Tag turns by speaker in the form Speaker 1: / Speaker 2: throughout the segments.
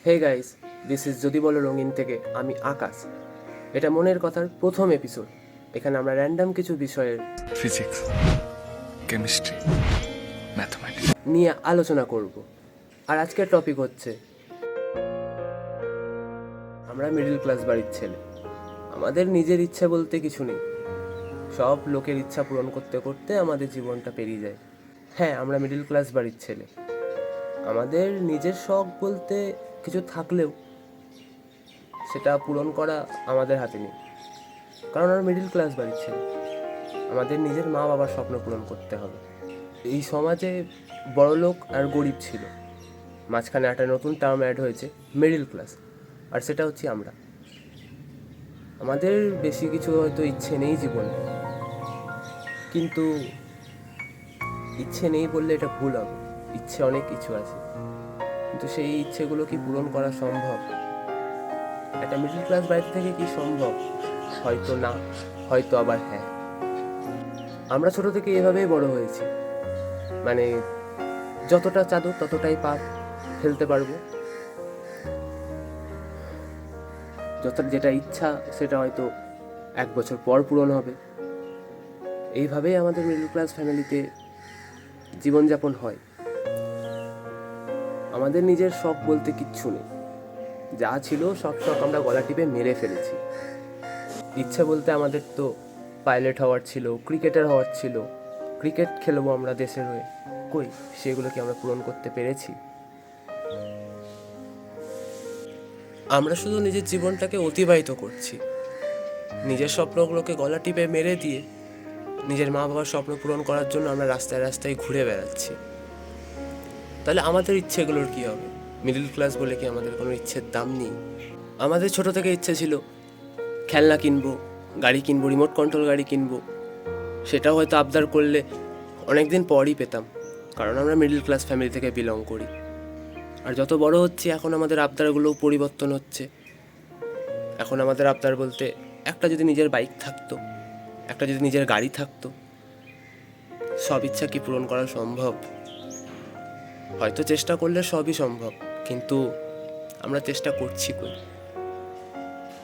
Speaker 1: Hey guys, this is যদি বলো রঙিন থেকে আমি আকাশ। এটা মনের কথার প্রথম এপিসোড। এখানে আমরা র্যান্ডম কিছু বিষয়ের
Speaker 2: ফিজিক্স, কেমিস্ট্রি, ম্যাথমেটিক্স
Speaker 1: নিয়ে আলোচনা করব। আর আজকের টপিক হচ্ছে আমরা মিডল ক্লাস বাড়ির ছেলে। আমাদের নিজের ইচ্ছা বলতে কিছু নেই, সব লোকের ইচ্ছা পূরণ করতে করতে আমাদের জীবনটা পেরিয়ে যায়। হ্যাঁ, আমরা মিডল ক্লাস বাড়ির ছেলে। আমাদের নিজের শখ বলতে কিছু থাকলেও সেটা পূরণ করা আমাদের হাতে নেই, কারণ আমরা মিডল ক্লাস বাড়ির ছেলে। আমাদের নিজের মা বাবার স্বপ্ন পূরণ করতে হবে। এই সমাজে বড়লোক আর গরিব ছিল, মাঝখানে একটা নতুন টার্ম অ্যাড হয়েছে মিডল ক্লাস, আর সেটা হচ্ছে আমরা। আমাদের বেশি কিছু হয়তো ইচ্ছে নেই জীবনে, কিন্তু ইচ্ছে নেই বললে এটা ভুল হবে। ইচ্ছে অনেক কিছু আছে, কিন্তু সেই ইচ্ছেগুলো কি পূরণ করা সম্ভব? একটা মিডল ক্লাস বাড়িতে থেকে কি সম্ভব? হয়তো না, হয়তো আবার হ্যাঁ। আমরা ছোট থেকে এভাবেই বড় হয়েছি, মানে যতটা চাদর ততটাই পাপ ফেলতে পারবো, যেটা ইচ্ছা সেটা হয়তো 1 বছর পর পূরণ হবে। এইভাবেই আমাদের মিডল ক্লাস ফ্যামিলিতে জীবনযাপন হয়। আমাদের নিজের শখ বলতে কিচ্ছু নেই, যা ছিল সব শখ আমরা গলা টিপে মেরে ফেলেছি। ইচ্ছা বলতে আমাদের তো পাইলট হওয়ার ছিল, ক্রিকেটার হওয়ার ছিল, ক্রিকেট খেলবো আমরা দেশের হয়ে। কই, সেগুলো কি আমরা পূরণ করতে পেরেছি? আমরা শুধু নিজের জীবনটাকে অতিবাহিত করছি, নিজের স্বপ্নগুলোকে গলা টিপে মেরে দিয়ে নিজের মা বাবার স্বপ্ন পূরণ করার জন্য আমরা রাস্তায় রাস্তায় ঘুরে বেড়াচ্ছি। তাহলে আমাদের ইচ্ছেগুলোর কী হবে? মিডল ক্লাস বলে কি আমাদের কোনো ইচ্ছের দাম নেই? আমাদের ছোট থেকে ইচ্ছে ছিল খেলনা কিনবো, গাড়ি কিনবো, রিমোট কন্ট্রোল গাড়ি কিনবো। সেটাও হয়তো আবদার করলে অনেক দিন পরই পেতাম, কারণ আমরা মিডল ক্লাস ফ্যামিলি থেকে বিলং করি। আর যত বড় হচ্ছে এখন আমাদের আবদারগুলোও পরিবর্তন হচ্ছে। এখন আমাদের আবদার বলতে একটা যদি নিজের বাইক থাকতো, একটা যদি নিজের গাড়ি থাকতো। সব ইচ্ছা কি পূরণ করা সম্ভব? হয়তো চেষ্টা করলে সবই সম্ভব, কিন্তু আমরা চেষ্টা করছি কই?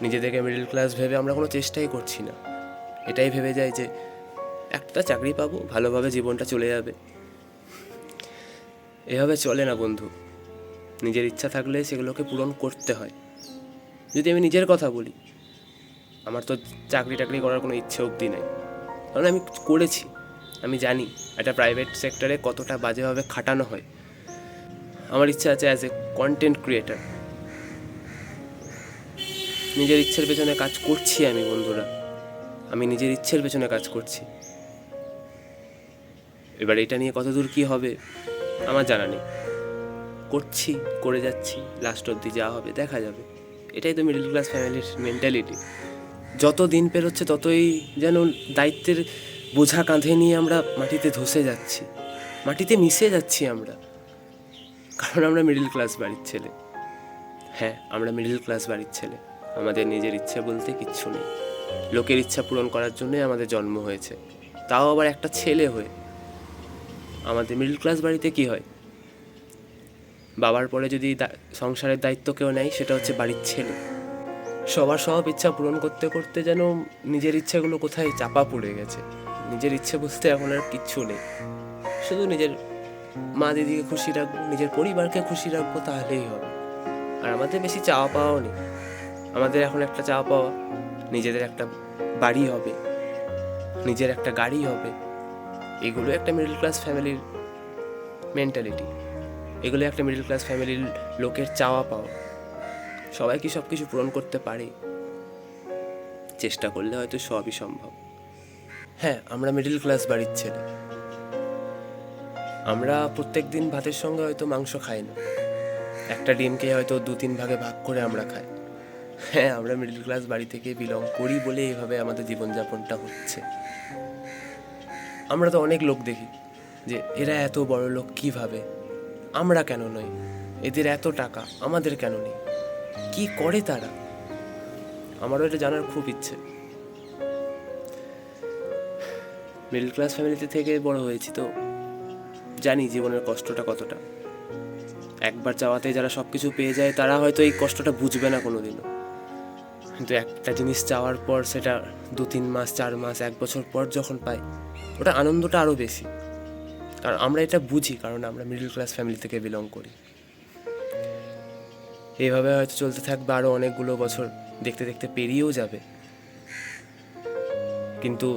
Speaker 1: নিজেদেরকে মিডল ক্লাস ভেবে আমরা কোনো চেষ্টাই করছি না। এটাই ভেবে যাই যে একটা চাকরি পাবো, ভালোভাবে জীবনটা চলে যাবে। এভাবে চলে না বন্ধু। নিজের ইচ্ছা থাকলে সেগুলোকে পূরণ করতে হয়। যদি আমি নিজের কথা বলি, আমার তো চাকরি টাকরি করার কোনো ইচ্ছে অবধি নেই, কারণ আমি করেছি। আমি জানি একটা প্রাইভেট সেক্টরে কতটা বাজেভাবে খাটানো হয়। আমার ইচ্ছা আছে অ্যাজ এ কন্টেন্ট ক্রিয়েটার। নিজের ইচ্ছের পেছনে কাজ করছি আমি, বন্ধুরা। আমি নিজের ইচ্ছের পেছনে কাজ করছি। এবার এটা নিয়ে কতদূর কী হবে আমার জানা নেই। করছি, করে যাচ্ছি, লাস্ট অবধি যা হবে দেখা যাবে। এটাই তো মিডল ক্লাস ফ্যামিলির মেন্টালিটি। যত দিন পেরোচ্ছে ততই যেন দায়িত্বের বোঝা কাঁধে নিয়ে আমরা মাটিতে ধসে যাচ্ছি, মাটিতে মিশে যাচ্ছি আমরা, কারণ আমরা মিডল ক্লাস বাড়ির ছেলে। হ্যাঁ, আমরা মিডল ক্লাস বাড়ির ছেলে। আমাদের নিজের ইচ্ছে বলতে কিচ্ছু নেই। লোকের ইচ্ছা পূরণ করার জন্যই আমাদের জন্ম হয়েছে, তাও আবার একটা ছেলে হয়ে। আমাদের মিডল ক্লাস বাড়িতে কি হয়? বাবার পরে যদি সংসারের দায়িত্ব কেউ নেয়, সেটা হচ্ছে বাড়ির ছেলে। সবার সব ইচ্ছা পূরণ করতে করতে যেন নিজের ইচ্ছেগুলো কোথায় চাপা পড়ে গেছে। নিজের ইচ্ছে বুঝতে এখন আর কিচ্ছু নেই, শুধু নিজের মা দিদিকে খুশি রাখবো, নিজের পরিবারকে খুশি রাখবো, তাহলেই হবে। আর আমাদের বেশি চাওয়া পাওয়াও নেই। আমাদের এখন একটা চাওয়া পাওয়া, নিজেদের একটা বাড়ি হবে, নিজের একটা গাড়ি হবে। এগুলো একটা মিডল ক্লাস ফ্যামিলির মেন্টালিটি, এগুলো একটা মিডল ক্লাস ফ্যামিলির লোকের চাওয়া পাওয়া। সবাই কি সব কিছু পূরণ করতে পারে? চেষ্টা করলে হয়তো সবই সম্ভব। হ্যাঁ, আমরা মিডল ক্লাস বাড়ির ছেলে। আমরা প্রত্যেক দিন ভাতের সঙ্গে হয়তো মাংস খাই না, একটা ডিমকে হয়তো 2-3 ভাগে ভাগ করে আমরা খাই। হ্যাঁ, আমরা মিডল ক্লাস বাড়ি থেকে বিলং করি বলে এইভাবে আমাদের জীবনযাপনটা হচ্ছে। আমরা তো অনেক লোক দেখি যে এরা এত বড় লোক কীভাবে, আমরা কেন নই? এদের এত টাকা, আমাদের কেন নেই? কি করে তারা? আমারও এটা জানার খুব ইচ্ছে। মিডল ক্লাস ফ্যামিলিতে থেকে বড় হয়েছি, তো জানি জীবনের কষ্টটা কতটা। একবার চাওয়াতে যারা সব কিছু পেয়ে যায় তারা হয়তো এই কষ্টটা বুঝবে না কোনো দিনও, কিন্তু একটা জিনিস চাওয়ার পর সেটা 2-3 মাস 4 মাস 1 বছর পর যখন পাই, ওটা আনন্দটা আরও বেশি। কারণ আমরা এটা বুঝি, কারণ আমরা মিডল ক্লাস ফ্যামিলি থেকে বিলং করি। এইভাবে হয়তো চলতে থাকবে আরও অনেকগুলো বছর, দেখতে দেখতে পেরিয়েও যাবে, কিন্তু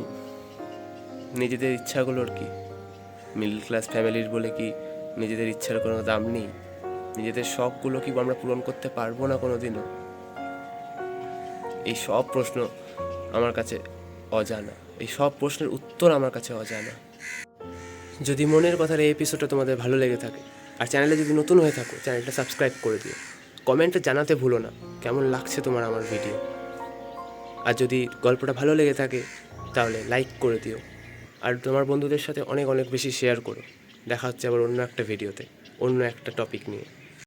Speaker 1: নিজেদের ইচ্ছাগুলোর কি, মিডল ক্লাস ফ্যামিলির বলে কি নিজেদের ইচ্ছার কোনো দাম নেই? নিজেদের শখগুলো কি আমরা পূরণ করতে পারবো না কোনো দিনও? এই সব প্রশ্ন আমার কাছে অজানা, এই সব প্রশ্নের উত্তর আমার কাছে অজানা। যদি মনের কথার এই এপিসোডটা তোমাদের ভালো লেগে থাকে, আর চ্যানেলে যদি নতুন হয়ে থাকো, চ্যানেলটা সাবস্ক্রাইব করে দিও। কমেন্টে জানাতে ভুলো না কেমন লাগছে তোমার আমার ভিডিও। আর যদি গল্পটা ভালো লেগে থাকে তাহলে লাইক করে দিও, আর তোমার বন্ধুদের সাথে অনেক অনেক বেশি শেয়ার করো। দেখা হচ্ছে আবার অন্য একটা ভিডিওতে, অন্য একটা টপিক নিয়ে।